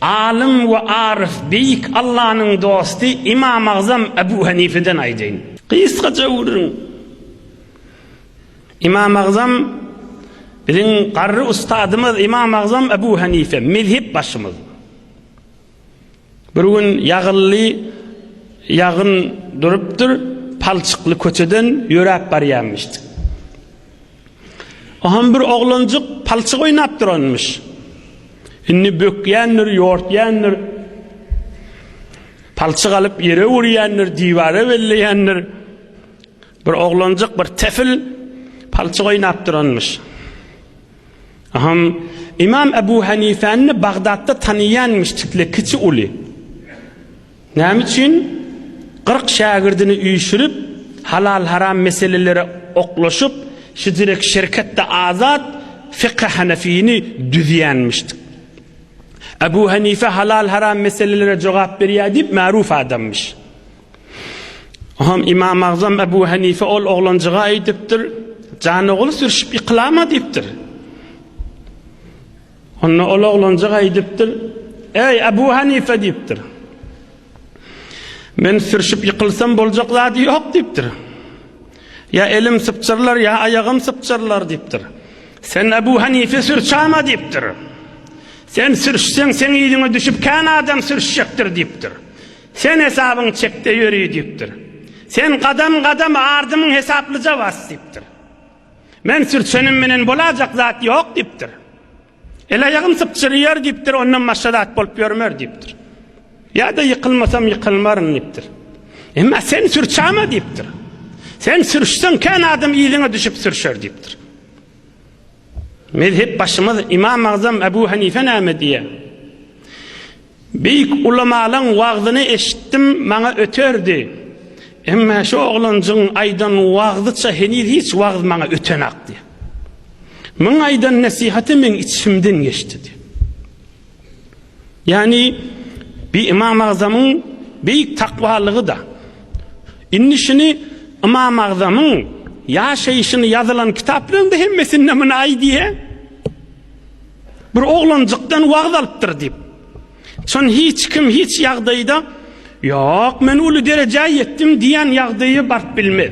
alim ve arif, beyik Allah'ın dostu İmam-ı Azam Ebu Hanife'den aydın. Kıyıskaca uğrun. İmam-ı Azam, bizim qarrı ustadımız İmam-ı Azam Ebu Hanife, mezhep başımız. Bir gün yağın duruptur, palçıklı köçeden yörep barıyanmıştık. Ohan bir oğlancık palçık oynap duranmış. Inni bökyenler, yoğurtyenler, palçık alıp yere vuruyenler, divara belleyenler. Bir oğlancık, bir tefil palçık oynap duranmış. İmam Ebu Hanife'ni Bağdat'ta tanıyanmış tikle kiçi uli. Ne için? 40 şagirdini uyuşturup halal haram meseleleri oklaşıp şu direkt şirkette azat fıkıh Hanefi'ni düzüyenmiştik. Ebu Hanife halal haram meselelere cevap veriyor deyip maruf adammış. İmam-ı Azam Ebu Hanife ol oğlancığa ediptir, canı oğlu sürüşüp yıkılama deyiptir. Onu ol oğlancığa ediptir, ey Ebu Hanife deyiptir. Ben sürüşüp yıkılsam bolacak zadi yok deyiptir. Ya elim sıpçırlar ya ayağım sıpçırlar deyiptir. Sen Ebu Hanife sürçama deyiptir. Sen sürüşsen sen iyiliğine düşüp kan adam sürüşecektir deyiptir. Sen hesabın çekte yürüy deyiptir. Sen kadam kadam ardımın hesaplıca vas deyiptir. Men sürçenim menen bolacak zat yok deyiptir. El ayağım sıpçırıyor deyiptir, ondan maşadat bolup görmür deyiptir. Ya da yıkılmasam yıkılmarım deyiptir. Ama sen sürçama deyiptir. Sen sürüşsen kan adam iyiliğine düşüp sürüşür deyiptir. Mezhep başımız İmam-ı Azam Ebu Hanife nâme diye. Büyük ulamaların vaazını eşittim, bana öterdi. Ama şu oğlancığın aydan vaazdıça henüz hiç vaaz bana öten aktı. Min aydan nasihati min içimden geçti. Yani bir İmam-ı Azam'ın büyük takvalığı da. İnnişini İmam-ı Azam'ın yaşayışını yazılan kitaplarında hemmesinin min ay diye bir oğlancıktan vaaz alıptır deyip. Son hiç kim hiç yağdayda yok men ulu dereceye yettim diyen yağdayı bart bilmez.